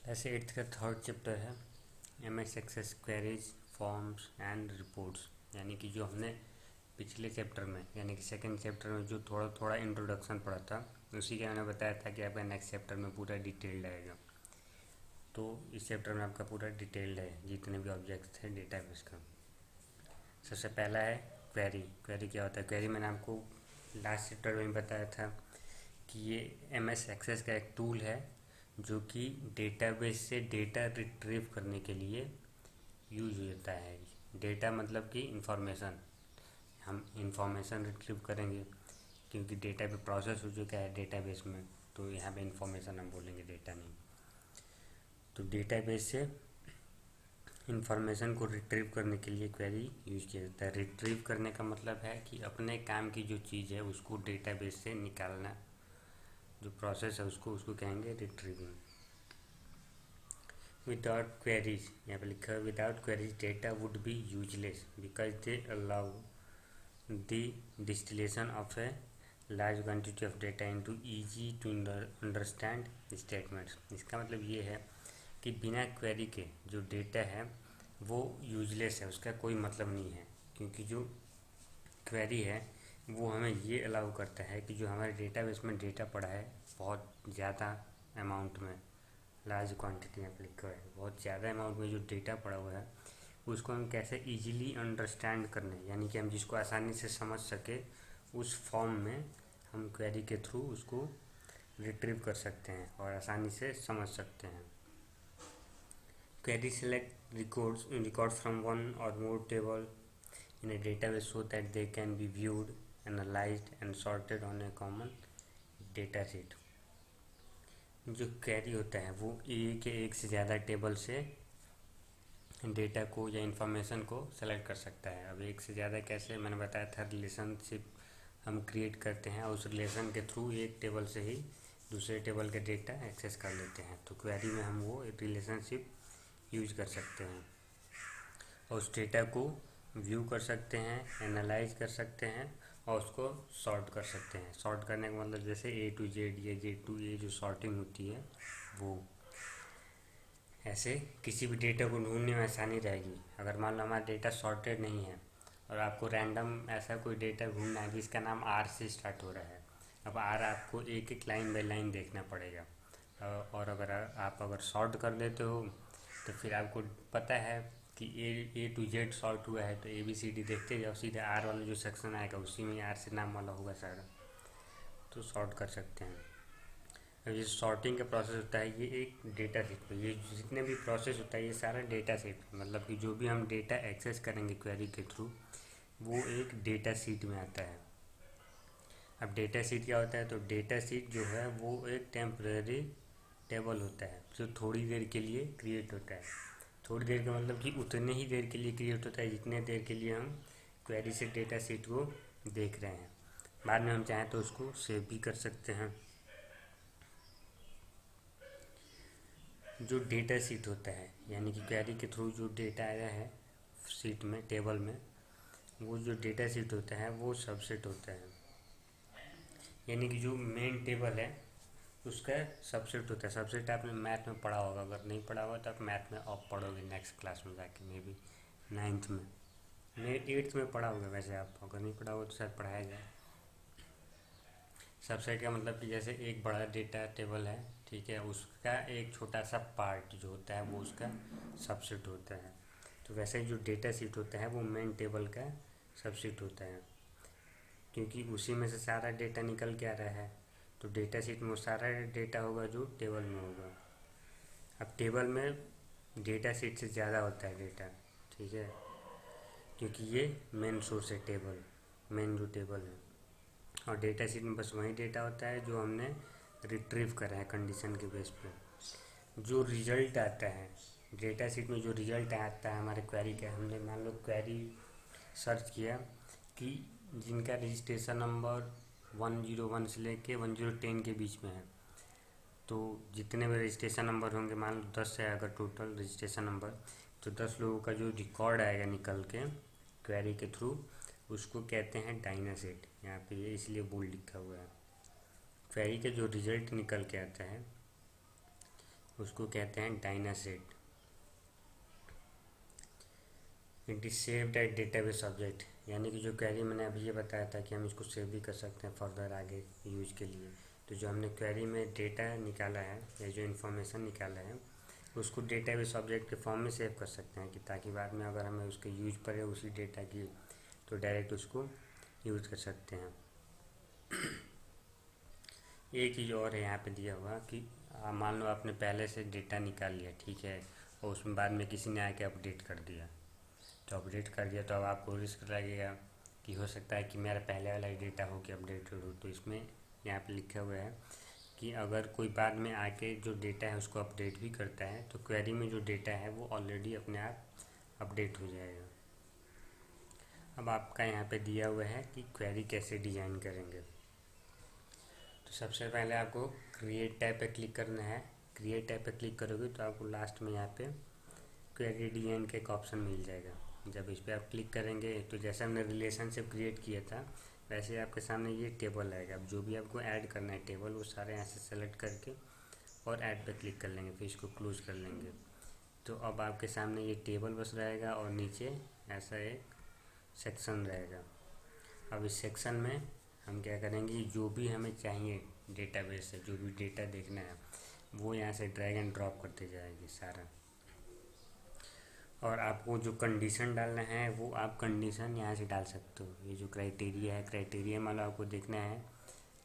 ऐसे एट्थ का third chapter है MS access queries forms and reports. यानी कि जो हमने पिछले चैप्टर में यानी कि सेकंड चैप्टर में जो थोड़ा थोड़ा इंट्रोडक्शन पढ़ा था उसी के मैंने बताया था कि आपका नेक्स्ट चैप्टर में पूरा डिटेल्ड आएगा। तो इस चैप्टर में आपका पूरा डिटेल्ड है जितने भी ऑब्जेक्ट्स थे डेटाबेस का। सबसे पहला है क्वेरी। क्वेरी क्या होता है? क्वेरी मैंने आपको लास्ट चैप्टर में बताया था कि ये MS एक्सेस का एक टूल है जो कि डेटाबेस से डेटा रिट्रीव करने के लिए यूज होता है। डेटा मतलब कि इंफॉर्मेशन, हम इंफॉर्मेशन रिट्रीव करेंगे क्योंकि डेटा पे प्रोसेस हो चुका है डेटाबेस में, तो यहाँ पे इंफॉर्मेशन हम बोलेंगे, डेटा नहीं। तो डेटाबेस से इंफॉर्मेशन को रिट्रीव करने के लिए क्वेरी यूज किया जाता है। रिट्रीव करने का मतलब है कि अपने काम की जो चीज़ है उसको डेटाबेस से निकालना, जो प्रोसेस है उसको कहेंगे रिट्रीविंग। विदाउट क्वेरीज, यहाँ पे लिखा है without queries data would be useless because they allow the distillation of a large quantity of data into easy to understand statements. इसका मतलब ये है कि बिना क्वेरी के जो डेटा है वो यूजलेस है, उसका कोई मतलब नहीं है। क्योंकि जो क्वेरी है वो हमें ये अलाउ करता है कि जो हमारे डेटाबेस में डेटा पड़ा है बहुत ज़्यादा अमाउंट में, लार्ज क्वांटिटी यहाँ पे लिखा है, बहुत ज़्यादा अमाउंट में जो डेटा पड़ा हुआ है उसको हम कैसे इजीली अंडरस्टैंड करने, यानी कि हम जिसको आसानी से समझ सके उस फॉर्म में हम क्वेरी के थ्रू उसको रिट्रीव कर सकते हैं और आसानी से समझ सकते हैं। Query select record from one or more table in a database so that they can be viewed, analyzed and sorted on a common data sheet। जो क्वेरी होता है वो एक से ज़्यादा टेबल से डेटा को या इंफॉर्मेशन को सेलेक्ट कर सकता है। अब एक से ज़्यादा कैसे, मैंने बताया था रिलेशनशिप हम क्रिएट करते हैं और उस रिलेशन के थ्रू एक टेबल से ही दूसरे टेबल का डेटा एक्सेस कर लेते हैं। तो क्वेरी में हम वो रिलेशनशिप यूज कर सकते हैं और उस डेटा को व्यू कर सकते हैं, एनालाइज कर सकते हैं और उसको सॉर्ट कर सकते हैं। सॉर्ट करने का मतलब जैसे A to Z या Z to A जो सॉर्टिंग होती है वो, ऐसे किसी भी डेटा को ढूंढने में आसानी रहेगी। अगर मान लो हमारा डेटा सॉर्टेड नहीं है और आपको रैंडम ऐसा कोई डेटा ढूंढना है जिसका नाम R से स्टार्ट हो रहा है, अब R आपको एक एक लाइन बाई लाइन देखना पड़ेगा। और अगर आप सॉर्ट कर लेते हो तो फिर आपको पता है कि A to Z सॉर्ट हुआ है तो ABCD देखते जाओ, सीधे R वाला जो सेक्शन आएगा उसी में R से नाम वाला होगा सारा, तो सॉर्ट कर सकते हैं। अब ये सॉर्टिंग का प्रोसेस होता है ये एक डेटा सेट पे, ये जितने भी प्रोसेस होता है ये सारा डेटा सेट, मतलब कि जो भी हम डेटा एक्सेस करेंगे क्वेरी के थ्रू वो एक डेटा सीट में आता है। अब डेटा सीट क्या होता है? तो डेटा सीट जो है वो एक टेम्परेरी टेबल होता है जो थोड़ी देर के लिए क्रिएट होता है। थोड़ी देर का मतलब कि उतने ही देर के लिए क्रिएट होता है जितने देर के लिए हम क्वेरी से डेटा सीट को देख रहे हैं। बाद में हम चाहें तो उसको सेव भी कर सकते हैं। जो डेटा सीट होता है यानी कि क्वेरी के थ्रू जो डेटा आया है सीट में, टेबल में, वो जो डेटा सीट होता है वो सबसेट होता है। यानी कि जो मेन टेबल है उसका सबसेट होता है। सबसेट आपने मैथ में पढ़ा होगा, अगर नहीं पढ़ा होगा तो आप मैथ में आप पढ़ोगे नेक्स्ट क्लास में जाके, मे बी 9th में, मे 8th में पढ़ा होगा वैसे, आप अगर नहीं पढ़ा होगा तो शायद पढ़ाया जाए। सबसेट का मतलब कि जैसे एक बड़ा डेटा टेबल है, ठीक है, उसका एक छोटा सा पार्ट जो होता है वो उसका सबसेट होता है। तो वैसे जो डेटा सीट होता है वो मेन टेबल का सबसेट होता है, क्योंकि उसी में से सारा डेटा निकल के आ रहा है। तो डेटा सीट में वो सारा डेटा होगा जो टेबल में होगा। अब टेबल में डेटा सीट से ज़्यादा होता है डेटा, ठीक है, क्योंकि ये मेन सोर्स है टेबल, मेन जो टेबल है। और डेटा सीट में बस वही डेटा होता है जो हमने रिट्रीव करा है कंडीशन के बेस पे। जो रिजल्ट आता है डेटा सीट में, जो रिजल्ट आता है हमारे क्वेरी का, हमने मान लो क्वेरी सर्च किया कि जिनका रजिस्ट्रेशन नंबर 101 से लेके 1010 के बीच में है, तो जितने भी रजिस्ट्रेशन नंबर होंगे, मान लो 10 है अगर टोटल रजिस्ट्रेशन नंबर, तो 10 लोगों का जो रिकॉर्ड आएगा निकल के क्वेरी के थ्रू उसको कहते हैं डायना सेट। यहाँ पे ये इसलिए बोल्ड लिखा हुआ है। क्वेरी का जो रिजल्ट निकल के आता है उसको कहते हैं dynaset. It is saved at database object, यानी कि जो क्वेरी मैंने अभी ये बताया था कि हम इसको सेव भी कर सकते हैं फर्दर आगे यूज के लिए। तो जो हमने क्वेरी में डेटा निकाला है या जो इन्फॉर्मेशन निकाला है उसको डेटाबेस ऑब्जेक्ट के फॉर्म में सेव कर सकते हैं, कि ताकि बाद में अगर हमें उसके यूज पड़े उसी डेटा की तो डायरेक्ट उसको यूज कर सकते हैं। एक चीज़ और है यहाँ पे दिया हुआ कि मान लो आपने पहले से डेटा निकाल लिया, ठीक है, और उसमें बाद में किसी ने आके अपडेट कर दिया, तो अपडेट कर दिया तो अब आपको रिस्क लगेगा कि हो सकता है कि मेरा पहले वाला ही डेटा हो के अपडेटेड हो। तो इसमें यहाँ पे लिखा हुआ है कि अगर कोई बाद में आके जो डेटा है उसको अपडेट भी करता है तो क्वेरी में जो डेटा है वो ऑलरेडी अपने आप अपडेट हो जाएगा। अब आपका यहाँ पे दिया हुआ है कि क्वेरी कैसे डिज़ाइन करेंगे। तो सबसे पहले आपको क्रिएट टैब पे क्लिक करना है। क्रिएट टैब पे क्लिक करोगे तो आपको लास्ट में यहाँ पे क्वेरी डिज़ाइन का एक ऑप्शन मिल जाएगा। जब इस पर आप क्लिक करेंगे तो जैसे हमने रिलेशनशिप क्रिएट किया था वैसे आपके सामने ये टेबल आएगा। अब जो भी आपको ऐड करना है टेबल वो सारे यहाँ से सेलेक्ट करके और ऐड पे क्लिक कर लेंगे, फिर इसको क्लोज कर लेंगे। तो अब आपके सामने ये टेबल बस रहेगा और नीचे ऐसा एक सेक्शन रहेगा। अब इस सेक्शन में हम क्या करेंगे, जो भी हमें चाहिए डेटाबेस से जो भी डेटा देखना है वो यहाँ से ड्रैग एंड ड्रॉप करते जाएगी सारा। और आपको जो कंडीशन डालना है वो आप कंडीशन यहाँ से डाल सकते हो। ये जो क्राइटेरिया है, क्राइटेरिया मान लो आपको देखना है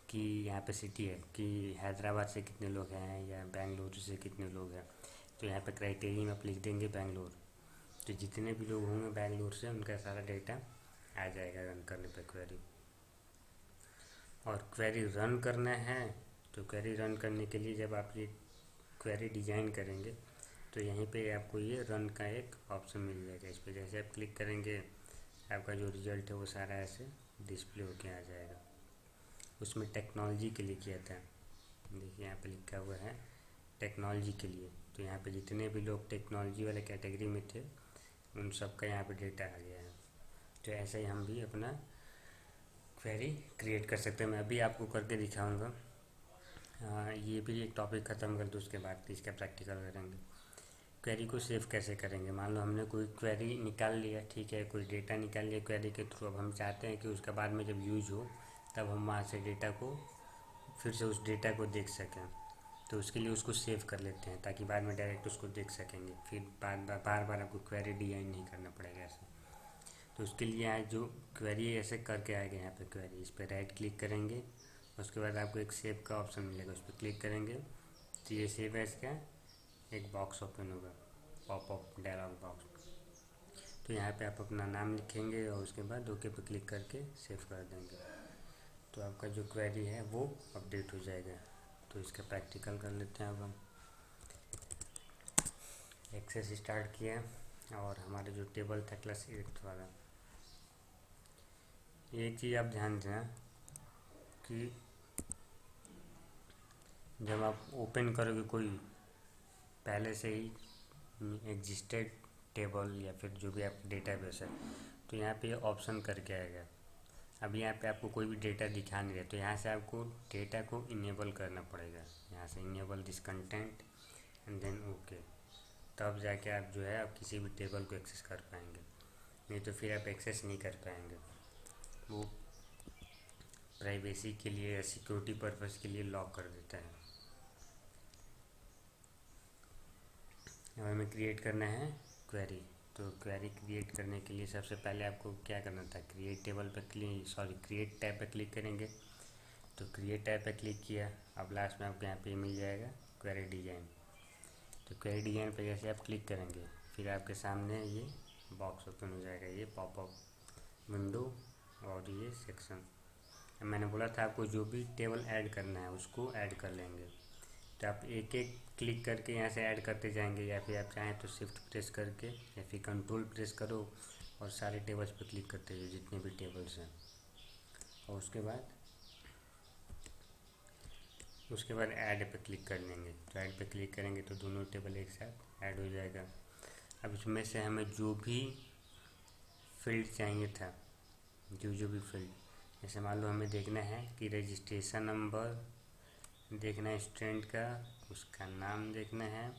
कि यहाँ पे सिटी है कि हैदराबाद से कितने लोग हैं या बेंगलुरु से कितने लोग हैं, तो यहाँ पे क्राइटेरिया में आप लिख देंगे बेंगलुरु। तो जितने भी लोग होंगे बेंगलुरु से उनका सारा डेटा आ जाएगा रन करने पे क्वेरी। और क्वेरी रन करना है तो क्वेरी रन करने के लिए जब आप ये क्वेरी डिज़ाइन करेंगे तो यहीं पे आपको ये रन का एक ऑप्शन मिल जाएगा। इस पर जैसे आप क्लिक करेंगे आपका जो रिज़ल्ट है वो सारा ऐसे डिस्प्ले होके आ जाएगा। उसमें टेक्नोलॉजी के लिए किया था, देखिए यहाँ पे लिखा हुआ है टेक्नोलॉजी के लिए। तो यहाँ पे जितने भी लोग टेक्नोलॉजी वाले कैटेगरी में थे उन सब का यहाँ पे डेटा आ गया है। तो ऐसे ही हम भी अपना क्वेरी क्रिएट कर सकते हैं। मैं अभी आपको करके दिखाऊंगा। ये भी एक टॉपिक ख़त्म कर दो, उसके बाद इसका प्रैक्टिकल करेंगे। क्वेरी को सेव कैसे करेंगे, मान लो हमने कोई क्वेरी निकाल लिया, ठीक है, कोई डेटा निकाल लिया क्वेरी के थ्रू। अब हम चाहते हैं कि उसका बाद में जब यूज हो तब हम वहाँ से डेटा को फिर से उस डेटा को देख सकें। तो उसके लिए उसको सेव कर लेते हैं ताकि बाद में डायरेक्ट उसको देख सकेंगे, फिर बार बार आपको क्वेरी डिज़ाइन नहीं करना पड़ेगा ऐसे। तो उसके लिए आज जो क्वेरी है ऐसे करके आएगा यहाँ पे क्वेरी, इस पर राइट क्लिक करेंगे, उसके बाद आपको एक सेव का ऑप्शन मिलेगा, उस पर क्लिक करेंगे तो ये सेव एज का एक बॉक्स ओपन होगा, पॉपअप डायलॉग बॉक्स। तो यहाँ पे आप अपना नाम लिखेंगे और उसके बाद ओके पे क्लिक करके सेव कर देंगे तो आपका जो क्वेरी है वो अपडेट हो जाएगा। तो इसका प्रैक्टिकल कर लेते हैं। अब हम एक्सेस स्टार्ट किया और हमारा जो टेबल था क्लास 8 वाला, एक चीज़ आप ध्यान दें कि जब आप ओपन करोगे कोई पहले से ही एग्जिस्टेड टेबल या फिर जो भी आप डेटाबेस है तो यहाँ पे ऑप्शन करके आएगा। अब यहाँ पे आपको कोई भी डेटा दिखा नहीं रहा तो यहाँ से आपको डेटा को इनेबल करना पड़ेगा। यहाँ से enable this content and then okay, तब जाके आप जो है आप किसी भी टेबल को एक्सेस कर पाएंगे, नहीं तो फिर आप एक्सेस नहीं कर पाएंगे। वो प्राइवेसी के लिए या सिक्योरिटी पर्पज़ के लिए लॉक कर देता है। अब हमें क्रिएट करना है क्वेरी। तो क्वेरी क्रिएट करने के लिए सबसे पहले आपको क्या करना था, क्रिएट टैब पे क्लिक करेंगे। तो क्रिएट टैब पे क्लिक किया, अब लास्ट में आपको यहाँ पे मिल जाएगा क्वेरी डिज़ाइन। तो क्वेरी डिज़ाइन पे जैसे आप क्लिक करेंगे फिर आपके सामने ये बॉक्स ओपन हो जाएगा, ये पॉपअप विंडो और ये सेक्शन। मैंने बोला था आपको जो भी टेबल ऐड करना है उसको ऐड कर लेंगे। तो आप एक एक क्लिक करके यहाँ से ऐड करते जाएंगे, या फिर आप चाहें तो शिफ्ट प्रेस करके या फिर कंट्रोल प्रेस करो और सारे टेबल्स पे क्लिक करते जाओ जितने भी टेबल्स हैं। और उसके बाद ऐड पे क्लिक कर लेंगे। तो ऐड पे क्लिक करेंगे तो दोनों टेबल एक साथ ऐड हो जाएगा। अब इसमें से हमें जो भी फील्ड चाहिए था, जो भी फील्ड, जैसे मान लो हमें देखना है कि रजिस्ट्रेशन नंबर देखना है स्टूडेंट का, उसका नाम देखना है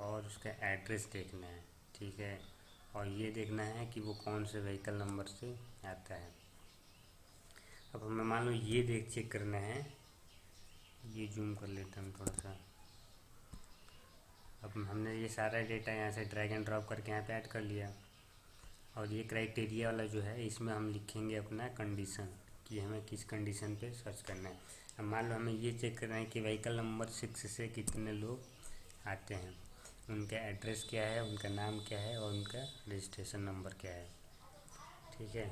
और उसका एड्रेस देखना है, ठीक है। और ये देखना है कि वो कौन से व्हीकल नंबर से आता है। अब हमें मान लो ये चेक करना है, ये जूम कर लेता हूँ थोड़ा सा। अब हमने ये सारा डेटा यहाँ से ड्रैग एंड ड्रॉप करके यहाँ पे ऐड कर लिया। और ये क्राइटेरिया वाला जो है इसमें हम लिखेंगे अपना कंडीशन कि हमें किस कंडीशन पे सर्च करना है। अब मान लो हमें ये चेक करना है कि व्हीकल नंबर 6 से कितने लोग आते हैं, उनका एड्रेस क्या है, उनका नाम क्या है और उनका रजिस्ट्रेशन नंबर क्या है, ठीक है।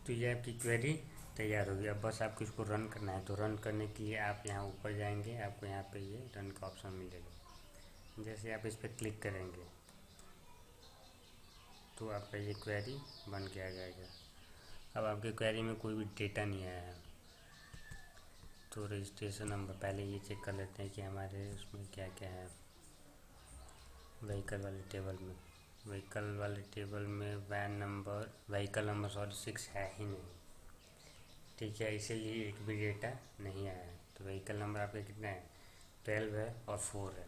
तो ये आपकी क्वेरी तैयार होगी। अब बस आपको इसको रन करना है। तो रन करने के लिए आप यहाँ ऊपर जाएंगे, आपको यहाँ पे ये रन का ऑप्शन मिलेगा। जैसे आप इस पर क्लिक करेंगे तो आपका ये क्वेरी बन के आ जाएगा। अब आपके क्वेरी में कोई भी डेटा नहीं आया है, तो रजिस्ट्रेशन नंबर पहले ये चेक कर लेते हैं कि हमारे उसमें क्या क्या है। व्हीकल वाले टेबल में व्हीकल नंबर 6 है ही नहीं, ठीक है, इसीलिए एक भी डेटा नहीं आया है। तो व्हीकल नंबर आपका कितना है, 12 है और 4 है।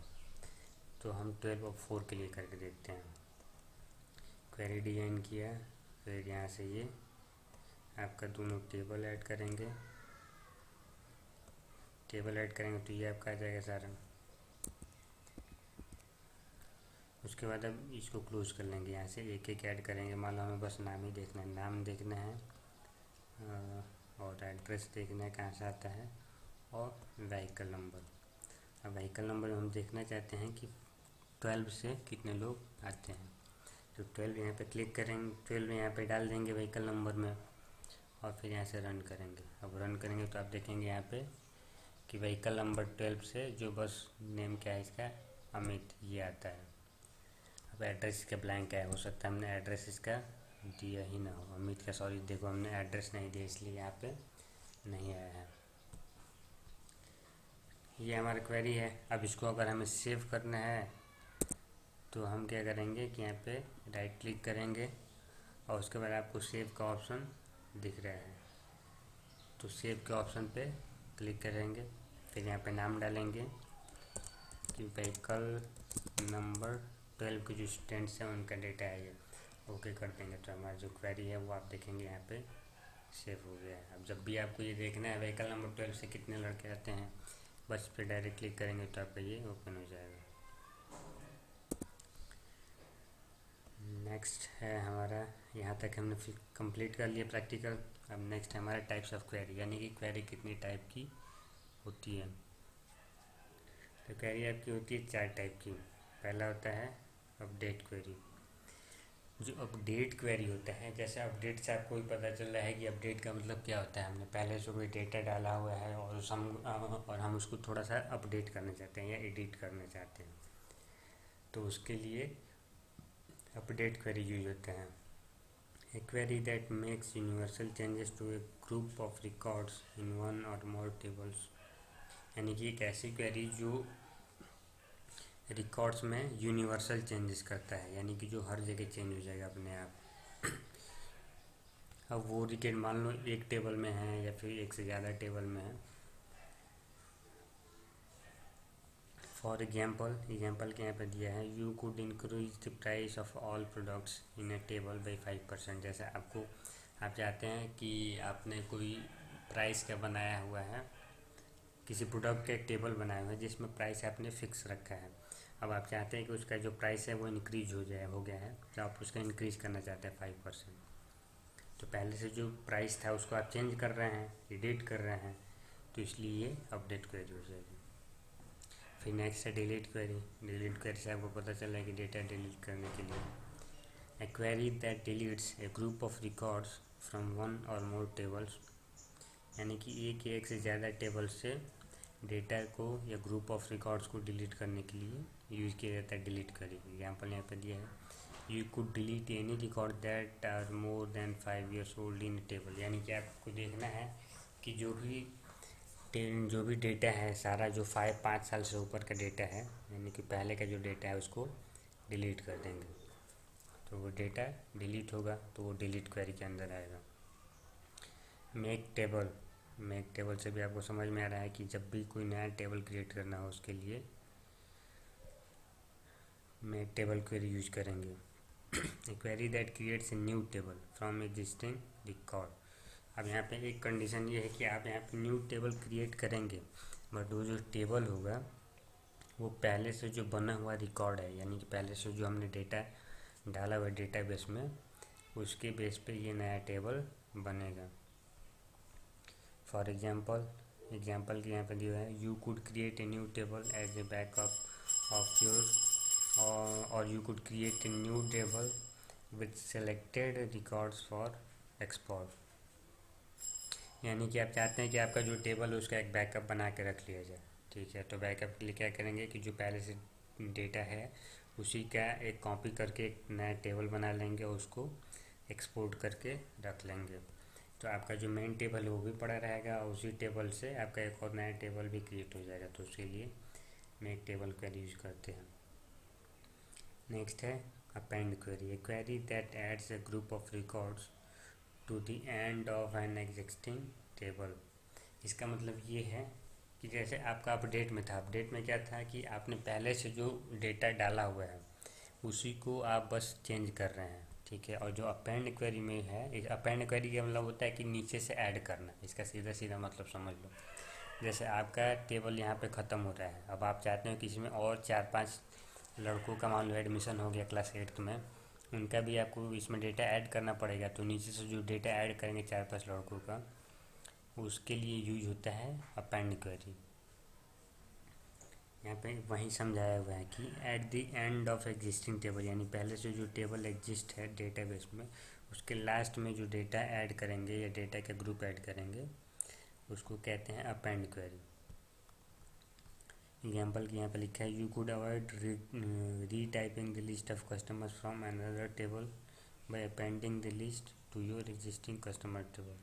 तो हम 12 और 4 के लिए करके देखते हैं। क्वेरी डिजाइन किया, फिर यहाँ से ये आपका दोनों टेबल ऐड करेंगे। तो ये आपका आ जाएगा सारा। उसके बाद अब इसको क्लोज कर लेंगे, यहाँ से एक एक ऐड करेंगे। मान लो हमें बस नाम ही देखना है, नाम देखना है और एड्रेस देखना है कहाँ से आता है और व्हीकल नंबर। अब व्हीकल नंबर हम देखना चाहते हैं कि 12 से कितने लोग आते हैं। तो 12 यहाँ पे क्लिक करेंगे, 12 यहाँ पे डाल देंगे व्हीकल नंबर में और फिर यहाँ से रन करेंगे। अब रन करेंगे तो आप देखेंगे यहाँ पे कि व्हीकल नंबर 12 से जो बस नेम क्या है इसका, अमित, ये आता है। अब एड्रेस इसका ब्लैंक है, हो सकता है हमने एड्रेस इसका दिया ही ना हो, अमित का, सॉरी, देखो हमने एड्रेस नहीं दिया इसलिए यहाँ पे नहीं आया है। ये हमारी क्वेरी है। अब इसको अगर हमें सेव करना है तो हम क्या करेंगे कि यहाँ पे राइट क्लिक करेंगे और उसके बाद आपको सेव का ऑप्शन दिख रहा है, तो सेव के ऑप्शन पे क्लिक करेंगे। फिर यहाँ पे नाम डालेंगे कि व्हीकल नंबर 12 के जो स्टूडेंट्स हैं उनका डेटा है ये, ओके कर देंगे। तो हमारी जो क्वेरी है वो आप देखेंगे यहाँ पे सेव हो गया है। अब जब भी आपको ये देखना है व्हीकल नंबर 12 से कितने लड़के आते हैं, बस पे डायरेक्ट क्लिक करेंगे तो आपका ये ओपन हो जाएगा। नेक्स्ट है हमारा, यहाँ तक हमने कंप्लीट कर लिया प्रैक्टिकल। अब नेक्स्ट है हमारा टाइप्स ऑफ क्वेरी, यानी कि क्वेरी कितनी टाइप की होती है। तो क्वेरी आपकी होती है 4 टाइप की। पहला होता है अपडेट क्वेरी। जो अपडेट क्वेरी होता है, जैसे अपडेट से आपको भी पता चल रहा है कि अपडेट का मतलब क्या होता है। हमने पहले से कोई डेटा डाला हुआ है और हम उसको थोड़ा सा अपडेट करना चाहते हैं या एडिट करना चाहते हैं, तो उसके लिए अपडेट क्वेरी यूज होता है। A query that makes universal changes to a group of records in one or more tables, यानी कि एक ऐसी क्वेरी जो रिकॉर्ड्स में यूनिवर्सल चेंजेस करता है, यानी कि जो हर जगह चेंज हो जाएगा अपने आप। अब वो रिकॉर्ड मान लो एक टेबल में है या फिर एक से ज़्यादा टेबल में है। फॉर एग्जाम्पल के यहाँ पे दिया है, you could increase the price of all products in A table by 5%। जैसे आप चाहते हैं कि आपने कोई प्राइस का बनाया हुआ है, किसी प्रोडक्ट का एक टेबल बनाया हुआ है जिसमें प्राइस आपने फिक्स रखा है। अब आप चाहते हैं कि उसका जो प्राइस है वो इंक्रीज हो गया है, तो आप उसका इंक्रीज करना चाहते हैं 5%। तो पहले से जो प्राइस था उसको आप चेंज कर रहे हैं, एडिट कर रहे हैं, तो इसलिए ये अपडेट क्वेरी हो जाएगी। फिर नेक्स्ट है डिलीट क्वेरी से आपको पता चला है कि डेटा डिलीट करने के लिए। A query that deletes a group of records from one or more tables, यानी कि एक से ज़्यादा टेबल से डेटा को या ग्रुप ऑफ रिकॉर्ड्स को डिलीट करने के लिए यूज़ किया जाता है डिलीट क्वेरी। एग्जाम्पल यहाँ पे दिया है, you could delete any record that are more than 5 years old in table, यानी कि आपको देखना है कि जो भी डेटा है सारा, जो 5 साल से ऊपर का डेटा है, यानी कि पहले का जो डेटा है उसको डिलीट कर देंगे, तो वो डेटा डिलीट होगा, तो वो डिलीट क्वेरी के अंदर आएगा। मेक टेबल, मेक टेबल से भी आपको समझ में आ रहा है कि जब भी कोई नया टेबल क्रिएट करना हो उसके लिए मेक टेबल क्वेरी यूज करेंगे। A query that creates a new table from existing record. अब यहाँ पे एक कंडीशन ये है कि आप यहाँ पे न्यू टेबल क्रिएट करेंगे, बट वो जो टेबल होगा वो पहले से जो बना हुआ रिकॉर्ड है, यानी कि पहले से जो हमने डेटा डाला हुआ डेटाबेस में, उसके बेस पे ये नया टेबल बनेगा। फॉर एग्जाम्पल के यहाँ पे दिया है, you could create a new table as a backup of your, or you could create a new table with selected records for export. यानी कि आप चाहते हैं कि आपका जो टेबल है उसका एक बैकअप बना के रख लिया जाए। ठीक है, तो बैकअप के लिए क्या करेंगे कि जो पहले से डेटा है उसी का एक कॉपी करके एक नया टेबल बना लेंगे और उसको एक्सपोर्ट करके रख लेंगे। तो आपका जो मेन टेबल है वो भी पड़ा रहेगा और उसी टेबल से आपका एक और नया टेबल भी क्रिएट हो जाएगा। तो उसके लिए मेक टेबल क्वेरी यूज करते हैं। नेक्स्ट है append query, a query that adds a group of records to the end of an existing table. इसका मतलब ये है कि जैसे आपका अपडेट में था, अपडेट में क्या था कि आपने पहले से जो डेटा डाला हुआ है उसी को आप बस चेंज कर रहे हैं। ठीक है, और जो अपेंड क्वेरी में है, अपेंड क्वेरी का मतलब होता है कि नीचे से ऐड करना। इसका सीधा सीधा मतलब समझ लो, जैसे आपका टेबल यहाँ पे ख़त्म हो रहा है, अब आप चाहते हो कि इसमें और 4-5 लड़कों का मान लो एडमिशन हो गया क्लास 8th में, उनका भी आपको इसमें डेटा ऐड करना पड़ेगा। तो नीचे से जो डेटा ऐड करेंगे 4-5 लड़कों का, उसके लिए यूज होता है अपेंड क्वेरी। यहाँ पे वही समझाया हुआ है कि at the end of existing table, यानी पहले से जो टेबल एग्जिस्ट है डेटाबेस में, उसके लास्ट में जो डेटा ऐड करेंगे या डेटा का ग्रुप ऐड करेंगे उसको कहते हैं अपेंड क्वेरी। एग्जाम्पल की यहाँ पे लिखा है, you could avoid retyping the list of customers from another table by appending the list to your existing customer table.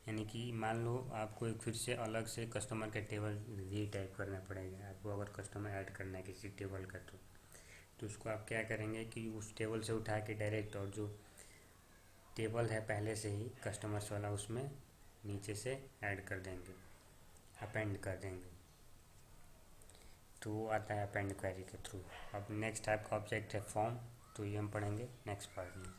यानी कि मान लो आपको एक फिर से अलग से कस्टमर का टेबल रीटाइप करना पड़ेगा, आपको अगर कस्टमर ऐड करना है किसी टेबल का, तो उसको आप क्या करेंगे कि उस टेबल से उठा के डायरेक्ट, और जो टेबल है पहले से ही कस्टमर्स वाला उसमें नीचे से ऐड कर देंगे, अपेंड कर देंगे। तो वो आता है अपेंड क्वेरी के थ्रू। अब नेक्स्ट टाइप का ऑब्जेक्ट है फॉर्म, तो ये हम पढ़ेंगे नेक्स्ट पार्ट में।